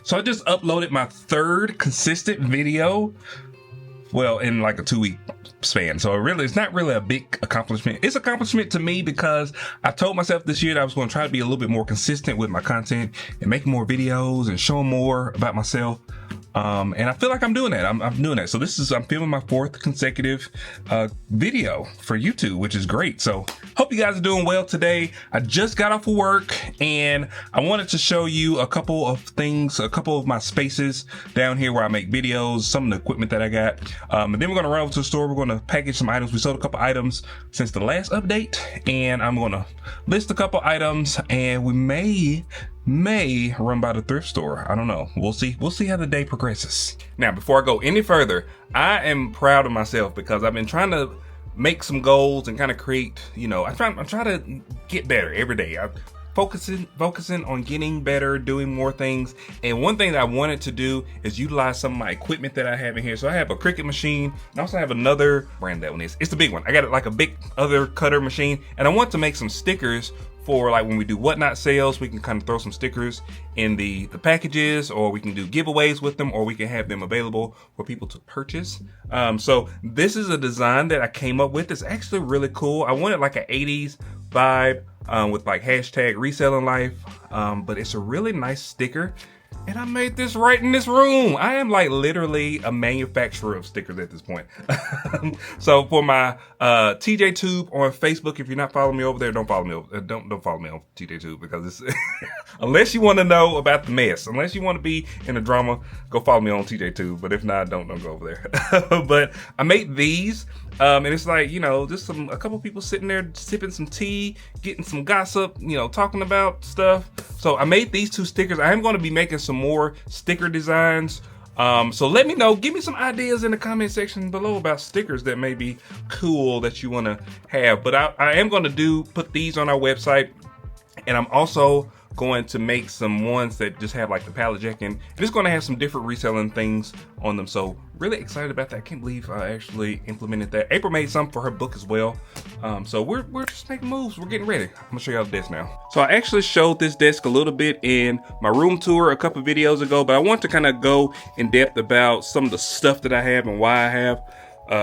So I just uploaded my third consistent video, well, in like a 2-week span. So it's not really a big accomplishment. It's an accomplishment to me because I told myself this year that I was going to try to be a little bit more consistent with my content and making more videos and showing more about myself. And I feel like I'm doing that. I'm doing that. So I'm filming my 4th consecutive video for YouTube, which is great. So hope you guys are doing well today. I just got off of work and I wanted to show you a couple of things, a couple of my spaces down here where I make videos, some of the equipment that I got. And then we're going to run over to the store. We're going to package some items. We sold a couple items since the last update, and I'm going to list a couple items, and we may run by the thrift store. I don't know. We'll see how the day progresses. Now, before I go any further, I am proud of myself because I've been trying to make some goals and kind of create, I'm trying to get better every day. I'm focusing on getting better, doing more things. And one thing that I wanted to do is utilize some of my equipment that I have in here. So I have a Cricut machine, and I also have another brand. That one is, it's the big one. I got it like a big other cutter machine, and I want to make some stickers for like when we do whatnot sales. We can kind of throw some stickers in the packages, or we can do giveaways with them, or we can have them available for people to purchase. So this is a design that I came up with. It's actually really cool. I wanted like an 80s vibe with like hashtag reselling life, but it's a really nice sticker. And I made this right in this room. I am like literally a manufacturer of stickers at this point. So for my TJ Tube on Facebook, if you're not following me over there, don't follow me. Don't follow me on TJ Tube, because it's unless you want to know about the mess, unless you want to be in the drama, go follow me on TJ Tube. But if not, don't go over there. But I made these, and it's like just a couple people sitting there sipping some tea, getting some gossip, talking about stuff. So I made these 2 stickers. I am going to be making some more sticker designs. So let me know, give me some ideas in the comment section below about stickers that may be cool that you want to have. But I am going to put these on our website, and I'm also going to make some ones that just have like the Pallet Jackin. It's going to have some different reselling things on them. So really excited about that. I can't believe I actually implemented that. April made some for her book as well. So we're just making moves. We're getting ready. I'm gonna show y'all the desk now. So I actually showed this desk a little bit in my room tour a couple videos ago, but I want to kind of go in depth about some of the stuff that I have and why I have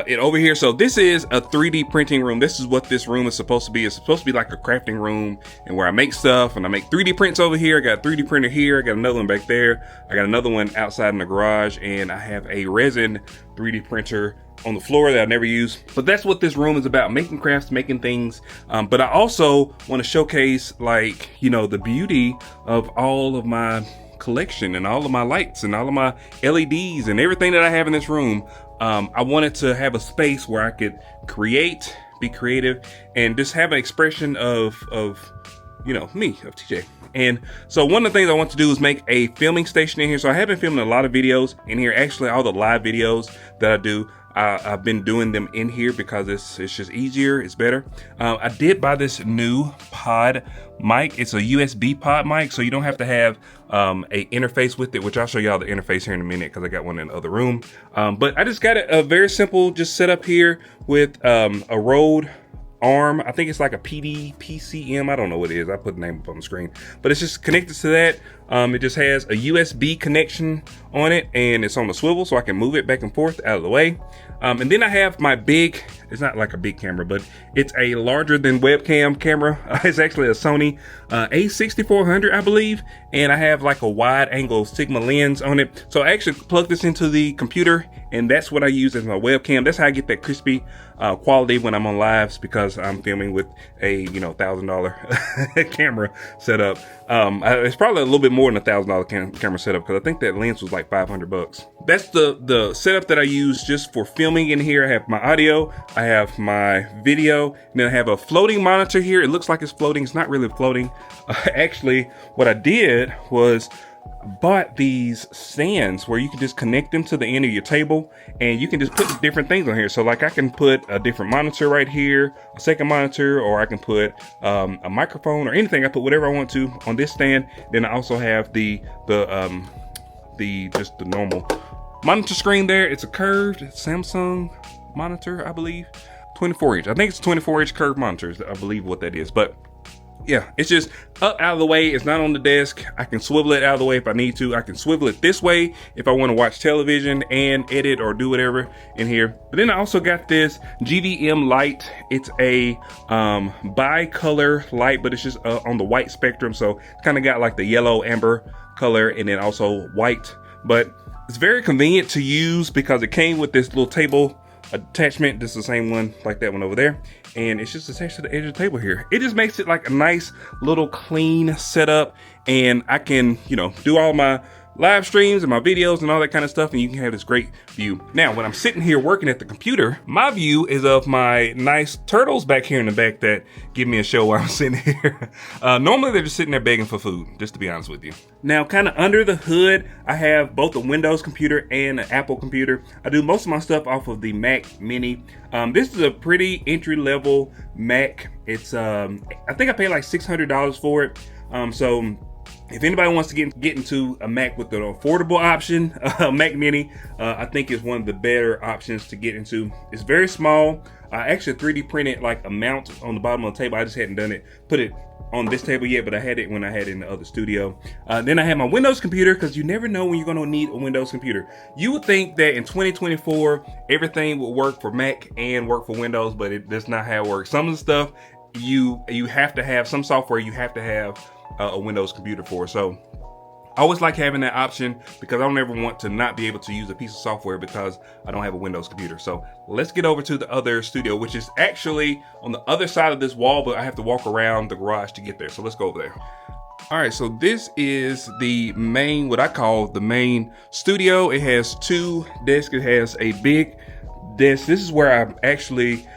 it over here. So this is a 3D printing room. This is what this room is supposed to be. It's supposed to be like a crafting room, and where I make stuff, and I make 3D prints over here. I got a 3D printer here. I got another one back there. I got another one outside in the garage, and I have a resin 3D printer on the floor that I never use. But that's what this room is about, making crafts, making things. But I also want to showcase the beauty of all of my collection and all of my lights and all of my LEDs and everything that I have in this room. I wanted to have a space where I could create, be creative, and just have an expression of me, of TJ. And so one of the things I want to do is make a filming station in here. So I have been filming a lot of videos in here. Actually, all the live videos that I do, I've been doing them in here because it's just easier, it's better. I did buy this new pod mic. It's a USB pod mic, so you don't have to have a interface with it, which I'll show y'all the interface here in a minute because I got one in the other room. But I just got a very simple just setup here with a Rode arm. I think it's like a PCM. I don't know what it is. I put the name up on the screen, but it's just connected to that. It just has a USB connection on it, and it's on the swivel, so I can move it back and forth out of the way. And then I have my big, it's not like a big camera, but it's a larger than webcam camera. It's actually a Sony A6400, I believe. And I have like a wide angle Sigma lens on it. So I actually plug this into the computer, and that's what I use as my webcam. That's how I get that crispy quality when I'm on lives, because I'm filming with a $1,000 camera setup. It's probably a little bit more than $1,000 camera setup, because I think that lens was like $500. That's the setup that I use just for filming in here. I have my audio, I have my video, and then I have a floating monitor here. It looks like it's floating. It's not really floating. Actually, what I did was bought these stands where you can just connect them to the end of your table, and you can just put different things on here. So like I can put a different monitor right here, a second monitor, or I can put a microphone or anything. I put whatever I want to on this stand. Then I also have the normal monitor screen there. It's a curved Samsung monitor, I believe, 24 inch. I think it's 24 inch curved monitors, I believe what that is. But yeah, it's just up out of the way. It's not on the desk. I can swivel it out of the way if I need to. I can swivel it this way if I want to watch television and edit or do whatever in here. But then I also got this GVM light. It's a bi-color light, but it's just on the white spectrum. So it's kind of got like the yellow amber color and then also white. But it's very convenient to use because it came with this little table attachment. This is the same one like that one over there, and it's just attached to the edge of the table here. It just makes it like a nice little clean setup, and I can, you know, do all my live streams and my videos and all that kind of stuff, and you can have this great view. Now, when I'm sitting here working at the computer, my view is of my nice turtles back here in the back that give me a show while I'm sitting here. Normally, they're just sitting there begging for food, just to be honest with you. Now, kind of under the hood, I have both a Windows computer and an Apple computer. I do most of my stuff off of the Mac Mini. This is a pretty entry-level Mac. It's, I think I paid like $600 for it. So if anybody wants to get into a Mac with an affordable option, Mac Mini, I think is one of the better options to get into. It's very small. I actually 3D printed like a mount on the bottom of the table. I just hadn't done it, put it on this table yet, but I had it when I had it in the other studio. Then I had my Windows computer, because you never know when you're gonna need a Windows computer. You would think that in 2024, everything would work for Mac and work for Windows, but that's not how it works. Some of the stuff you have to have, some software you have to have a Windows computer for. So I always like having that option because I don't ever want to not be able to use a piece of software because I don't have a Windows computer. So let's get over to the other studio, which is actually on the other side of this wall, but I have to walk around the garage to get there. So let's go over there. All right, so this is the main, what I call the main studio. It has two desks. It has a big desk. This is where I actually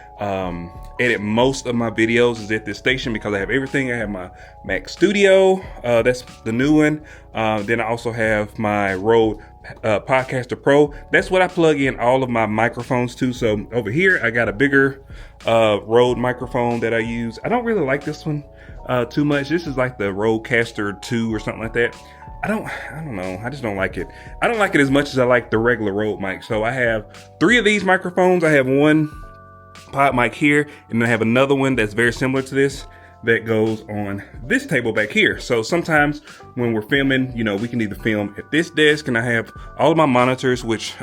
edit most of my videos, is at this station, because I have everything. I have my Mac Studio, that's the new one. Then I also have my Rode Podcaster Pro. That's what I plug in all of my microphones to. So over here, I got a bigger Rode microphone that I use. I don't really like this one too much. This is like the Rodecaster 2 or something like that. I don't know. I just don't like it. I don't like it as much as I like the regular Rode mic. So I have 3 of these microphones. I have one pod mic here, and then I have another one that's very similar to this that goes on this table back here. So sometimes when we're filming, you know, we can either film at this desk, and I have all of my monitors, which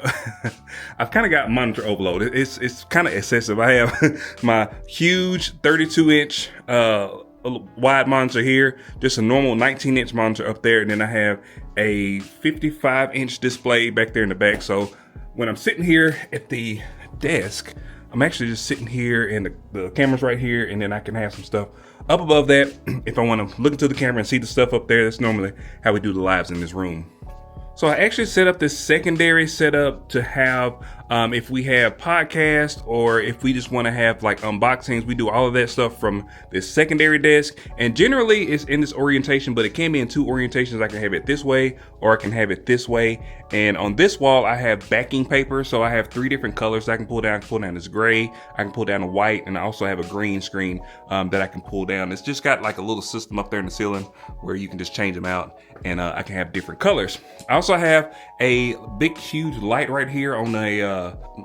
I've kind of got monitor overload. It's kind of excessive. I have my huge 32-inch wide monitor here, just a normal 19-inch monitor up there, and then I have a 55-inch display back there in the back. So when I'm sitting here at the desk, I'm actually just sitting here, and the camera's right here, and then I can have some stuff up above that if I want to look into the camera and see the stuff up there. That's normally how we do the lives in this room. So I actually set up this secondary setup to have, if we have podcasts, or if we just want to have like unboxings, we do all of that stuff from this secondary desk. And generally it's in this orientation, but it can be in 2 orientations. I can have it this way, or I can have it this way. And on this wall, I have backing paper. So I have 3 different colors I can pull down. I can pull down this gray, I can pull down a white, and I also have a green screen that I can pull down. It's just got like a little system up there in the ceiling where you can just change them out, and I can have different colors. I also have a big, huge light right here on a,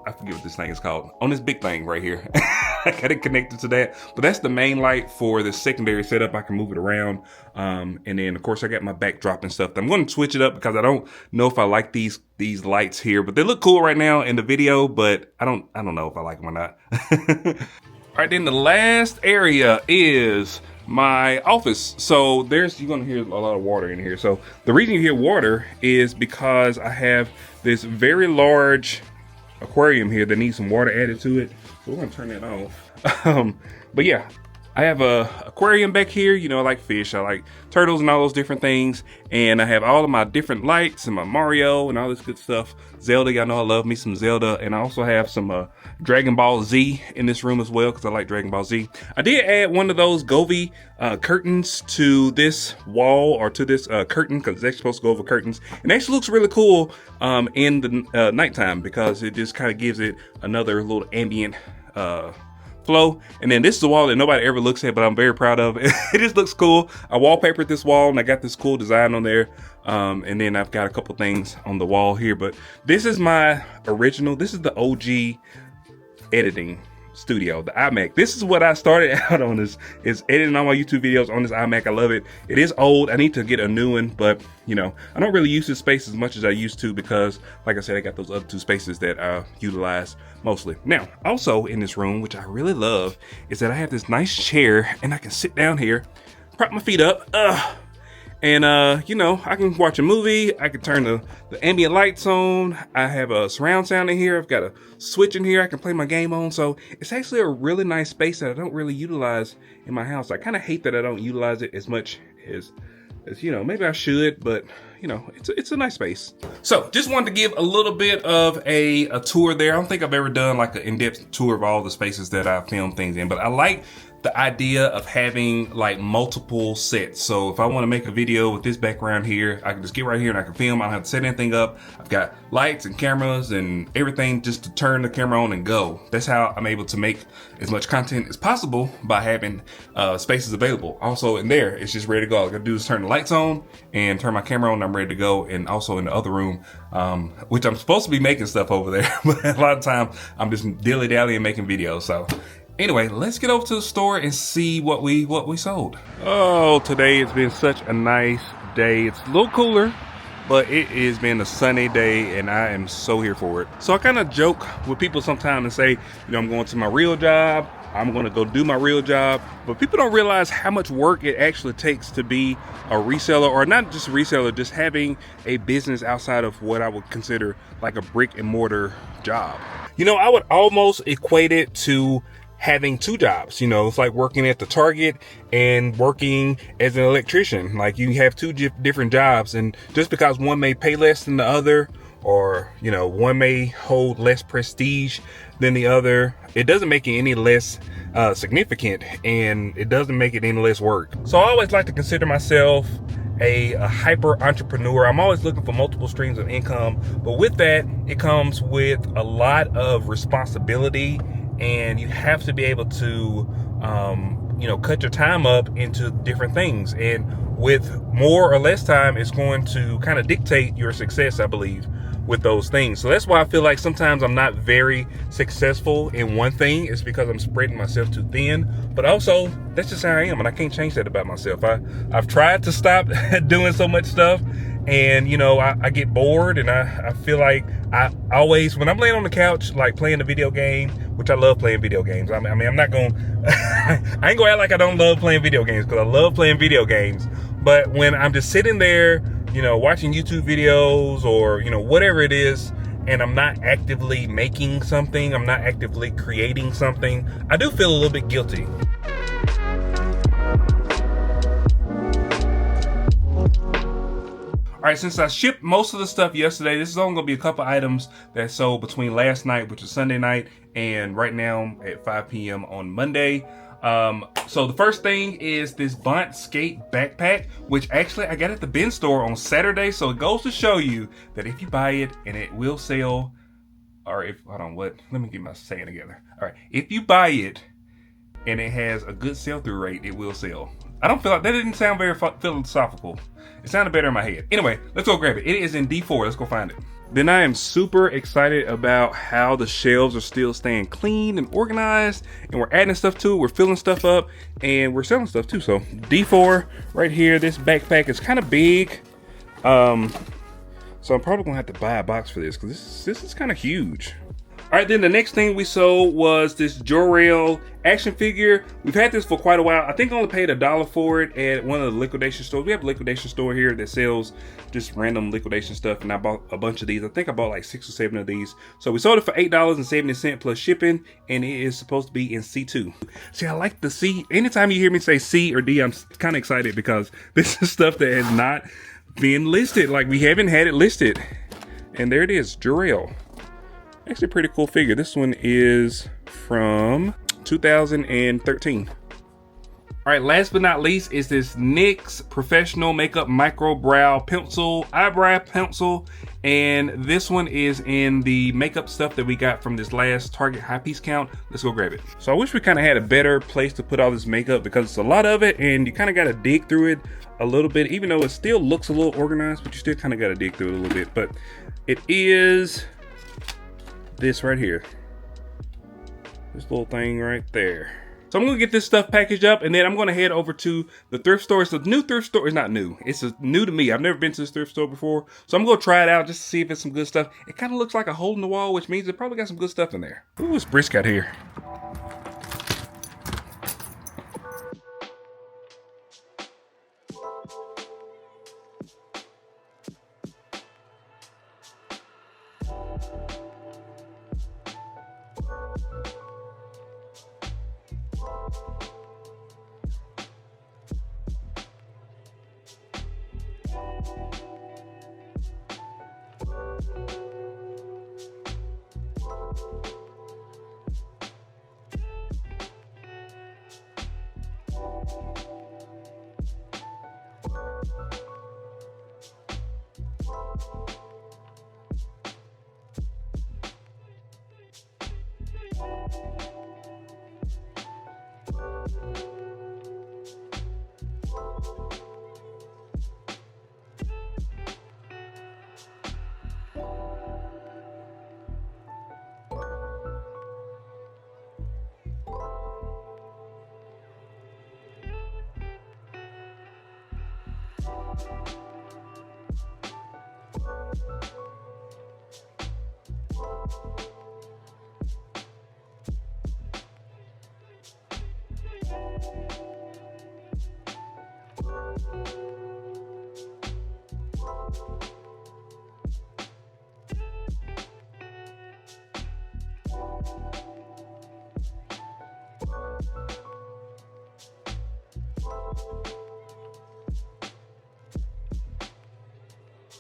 I forget what this thing is called, on this big thing right here. I got it connected to that, but that's the main light for the secondary setup. I can move it around. And then of course I got my backdrop and stuff. I'm going to switch it up because I don't know if I like these lights here, but they look cool right now in the video, but I don't know if I like them or not. All right, then the last area is my office. So you're gonna hear a lot of water in here. So the reason you hear water is because I have this very large aquarium here that needs some water added to it. So we're gonna turn that off. But yeah, I have a aquarium back here. You know, I like fish, I like turtles and all those different things. And I have all of my different lights and my Mario and all this good stuff. Zelda, y'all know I love me some Zelda. And I also have some Dragon Ball Z in this room as well, because I like Dragon Ball Z. I did add one of those Govee curtains to this wall, or to this curtain, because it's actually supposed to go over curtains. And it actually looks really cool in the nighttime, because it just kind of gives it another little ambient flow. And then this is a wall that nobody ever looks at, but I'm very proud of. It just looks cool. I wallpapered this wall, and I got this cool design on there. And then I've got a couple things on the wall here, but this is my original. This is the OG editing studio, the iMac. This is what I started out on, is editing all my YouTube videos on this iMac. I love it. It is old. I need to get a new one, but you know, I don't really use this space as much as I used to because, like I said, I got those other two spaces that I utilize mostly. Now, also in this room, which I really love, is that I have this nice chair and I can sit down here, prop my feet up, and you know, I can watch a movie. I can turn the ambient lights on. I have a surround sound in here. I've got a switch in here I can play my game on. So it's actually a really nice space that I don't really utilize in my house. I kind of hate that I don't utilize it as much as you know, maybe I should, but you know, it's a nice space. So just wanted to give a little bit of a tour there. I don't think I've ever done like an in-depth tour of all the spaces that I film things in, but I like the idea of having like multiple sets. So if I want to make a video with this background here, I can just get right here and I can film. I don't have to set anything up. I've got lights and cameras and everything just to turn the camera on and go. That's how I'm able to make as much content as possible by having spaces available. Also in there, it's just ready to go. All I gotta do is turn the lights on and turn my camera on and I'm ready to go. And also in the other room, which I'm supposed to be making stuff over there, but a lot of time I'm just dilly-dallying making videos. So anyway, let's get over to the store and see what we sold. Oh, today it's been such a nice day. It's a little cooler, but it has been a sunny day and I am so here for it. So I kind of joke with people sometimes and say, you know, I'm going to my real job. I'm going to go do my real job. But people don't realize how much work it actually takes to be a reseller, or not just a reseller, just having a business outside of what I would consider like a brick and mortar job. You know, I would almost equate it to having two jobs. You know, it's like working at the Target and working as an electrician. Like you have two different jobs, and just because one may pay less than the other, or you know, one may hold less prestige than the other, it doesn't make it any less significant, and it doesn't make it any less work. So I always like to consider myself a hyper entrepreneur. I'm always looking for multiple streams of income, but with that, it comes with a lot of responsibility. And you have to be able to, you know, cut your time up into different things. And with more or less time, it's going to kind of dictate your success, I believe, with those things. So that's why I feel like sometimes I'm not very successful in one thing. It's because I'm spreading myself too thin. But also, that's just how I am, and I can't change that about myself. I've tried to stop doing so much stuff. And, you know, I get bored, and I feel like I always, when I'm laying on the couch, like playing a video game, which I love playing video games. I mean, I'm not going I ain't gonna act like I don't love playing video games, because I love playing video games. But when I'm just sitting there, you know, watching YouTube videos or, you know, whatever it is, and I'm not actively making something, I'm not actively creating something, I do feel a little bit guilty. All right, since I shipped most of the stuff yesterday, this is only gonna be a couple items that sold between last night, which is Sunday night, and right now at 5 p.m. on Monday. So the first thing is this Bont Skate backpack, which actually I got at the bin store on Saturday. So it goes to show you that if you buy it and it will sell, or if, hold on, what? Let me get my saying together. All right, if you buy it and it has a good sell-through rate, it will sell. I don't feel like, that didn't sound very philosophical. It sounded better in my head. Anyway, let's go grab it. It is in D4. Let's go find it. Then I am super excited about how the shelves are still staying clean and organized, and we're adding stuff to it. We're filling stuff up, and we're selling stuff too. So D4 right here. This backpack is kind of big. So I'm probably gonna have to buy a box for this, because this is kind of huge. All right, then the next thing we sold was this Jor-El action figure. We've had this for quite a while. I think I only paid $1 for it at one of the liquidation stores. We have a liquidation store here that sells just random liquidation stuff, and I bought a bunch of these. I think I bought like 6 or 7 of these. So we sold it for $8.70 plus shipping, and it is supposed to be in C2. See, I like the C. Anytime you hear me say C or D, I'm kind of excited, because this is stuff that has not been listed. Like, we haven't had it listed. And there it is, Jor-El. Actually a pretty cool figure. This one is from 2013. All right, last but not least is this NYX Professional Makeup Micro Brow Pencil, Eyebrow Pencil. And this one is in the makeup stuff that we got from this last Target high piece count. Let's go grab it. So I wish we kind of had a better place to put all this makeup, because it's a lot of it and you kind of got to dig through it a little bit, even though it still looks a little organized, but you still kind of got to dig through it a little bit. But it is this right here. This little thing right there. So I'm gonna get this stuff packaged up, and then I'm gonna head over to the thrift store. It's a new thrift store. It's not new. It's new to me. I've never been to this thrift store before. So I'm gonna try it out just to see if it's some good stuff. It kind of looks like a hole in the wall, which means it probably got some good stuff in there. Ooh, it's brisk out here.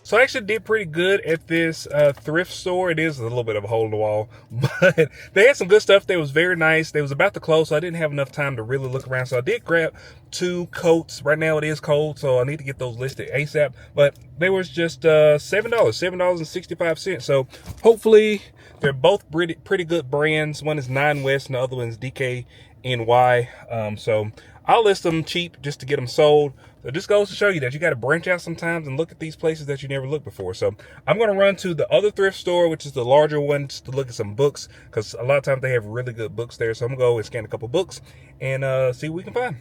So I actually did pretty good at this thrift store. It is a little bit of a hole in the wall, but they had some good stuff. They was very nice. They was about to close, so I didn't have enough time to really look around. So I did grab 2 coats. Right now it is cold, so I need to get those listed ASAP. But they was just $7.65. So hopefully they're both pretty good brands. One is 9 West and the other one is DKNY. So I'll list them cheap just to get them sold. So this goes to show you that you got to branch out sometimes and look at these places that you never looked before. So I'm going to run to the other thrift store, which is the larger one, just to look at some books, because a lot of times they have really good books there. So I'm going to go and scan a couple books and see what we can find.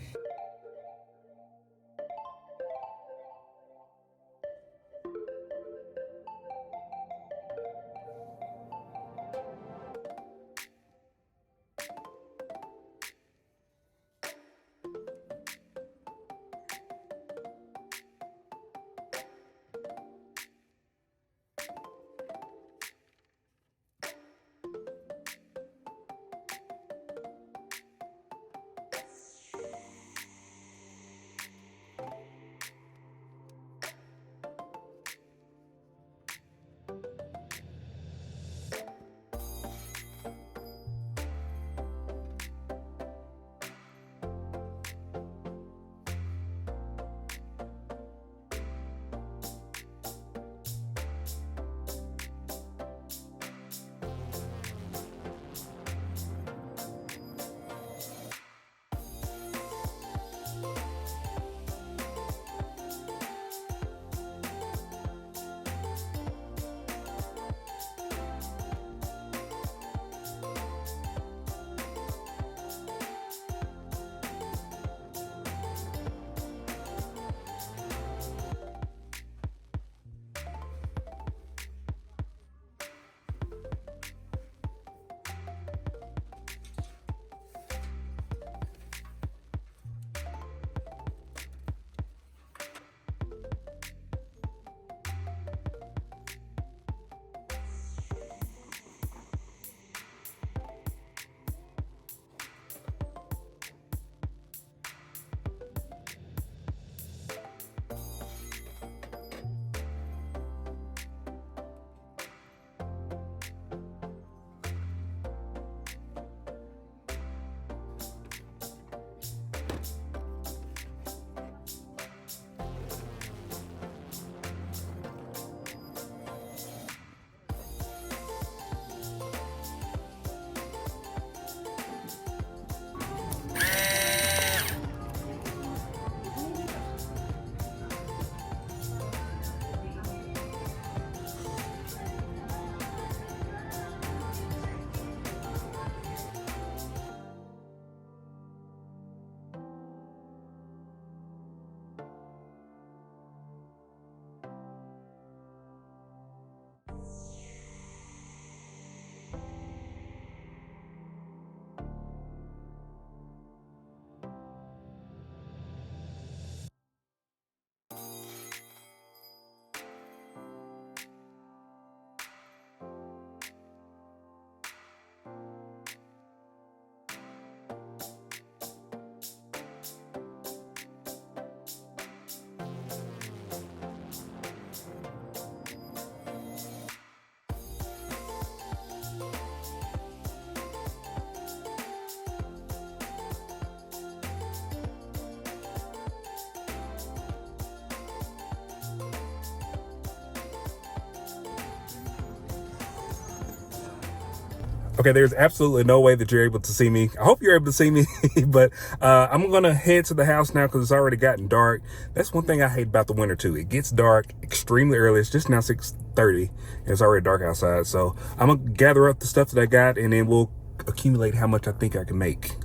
Okay, there's absolutely no way that you're able to see me. I hope you're able to see me, but I'm gonna head to the house now because it's already gotten dark. That's one thing I hate about the winter too. It gets dark extremely early. It's just now 6:30 and it's already dark outside. So I'm gonna gather up the stuff that I got and then we'll accumulate how much I think I can make.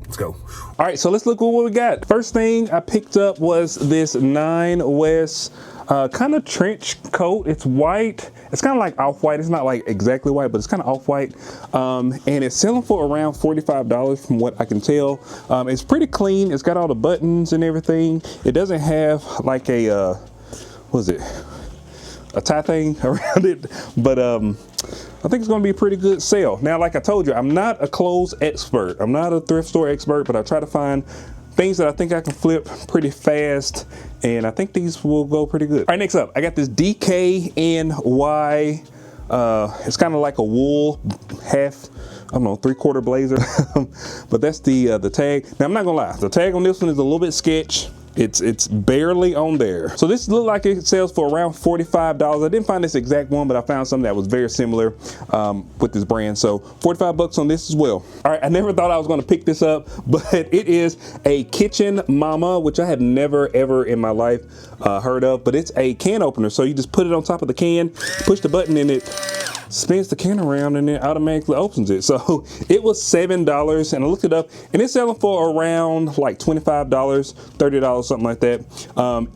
Let's go. All right, so let's look at what we got. First thing I picked up was this 9 West kind of trench coat. It's white. It's kind of like off-white. It's not like exactly white, but it's kind of off-white. And it's selling for around $45 from what I can tell. It's pretty clean. It's got all the buttons and everything. It doesn't have like a, what is it? A tie thing around it, but I think it's going to be a pretty good sale. Now, like I told you, I'm not a clothes expert. I'm not a thrift store expert, but I try to find things that I think I can flip pretty fast, and I think these will go pretty good. All right, next up, I got this DKNY. It's kind of like a wool half, I don't know, 3/4 blazer, but that's the tag. Now, I'm not gonna lie, the tag on this one is a little bit sketch. It's barely on there. So this looked like it sells for around $45. I didn't find this exact one, but I found something that was very similar with this brand. So 45 bucks on this as well. All right, I never thought I was gonna pick this up, but it is a Kitchen Mama, which I have never ever in my life heard of, but it's a can opener. So you just put it on top of the can, push the button, and it spins the can around and then automatically opens it. So it was $7 and I looked it up and it's selling for around like $25, $30, something like that.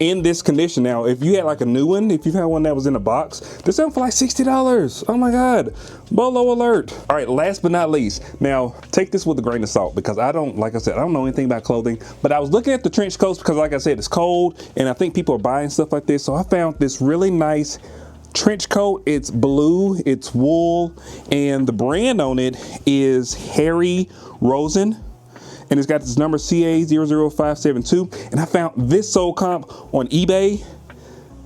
In this condition. Now, if you had like a new one, if you've had one that was in a box, they're selling for like $60. Oh my God, Bolo alert. All right, last but not least. Now, take this with a grain of salt because I don't, like I said, I don't know anything about clothing, but I was looking at the trench coats because like I said, it's cold and I think people are buying stuff like this. So I found this really nice trench coat. It's blue, it's wool, and the brand on it is Harry Rosen, and it's got this number CA00572. And I found this sold comp on eBay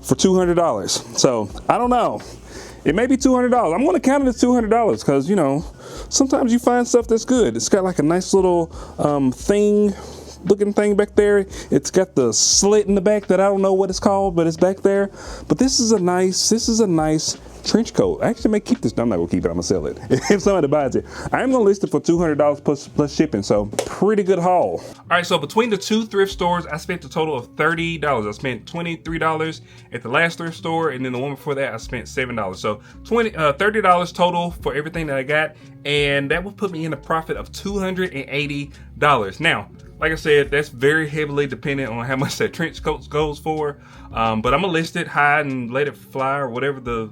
for $200. So I don't know, it may be $200. I'm going to count it as $200 because, you know, sometimes you find stuff that's good. It's got like a nice little looking thing back there. It's got the slit in the back that I don't know what it's called, but it's back there. But this is a nice trench coat. I actually may keep this. I'm not gonna keep it, I'm gonna sell it if somebody buys it. I am gonna list it for $200 plus shipping, so pretty good haul. All right, so between the two thrift stores, I spent a total of $30. I spent $23 at the last thrift store, and then the one before that I spent $7. So $30 total for everything that I got, and that would put me in a profit of $280. Now, like I said, that's very heavily dependent on how much that trench coat goes for. But I'm gonna list it high and let it fly, or whatever the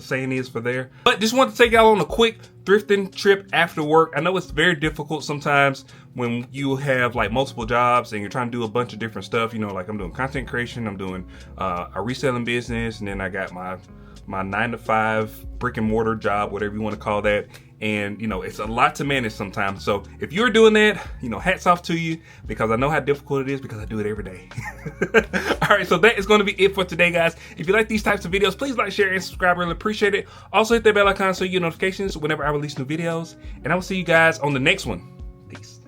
saying is for there. But just wanted to take y'all on a quick thrifting trip after work. I know it's very difficult sometimes when you have like multiple jobs and you're trying to do a bunch of different stuff. You know, like I'm doing content creation, I'm doing a reselling business, and then I got my 9-to-5 brick and mortar job, whatever you want to call that. And, you know, it's a lot to manage sometimes. So if you're doing that, you know, hats off to you, because I know how difficult it is because I do it every day. All right, so that is going to be it for today, guys. If you like these types of videos, please like, share, and subscribe. Really appreciate it. Also hit that bell icon so you get notifications whenever I release new videos. And I will see you guys on the next one. Peace.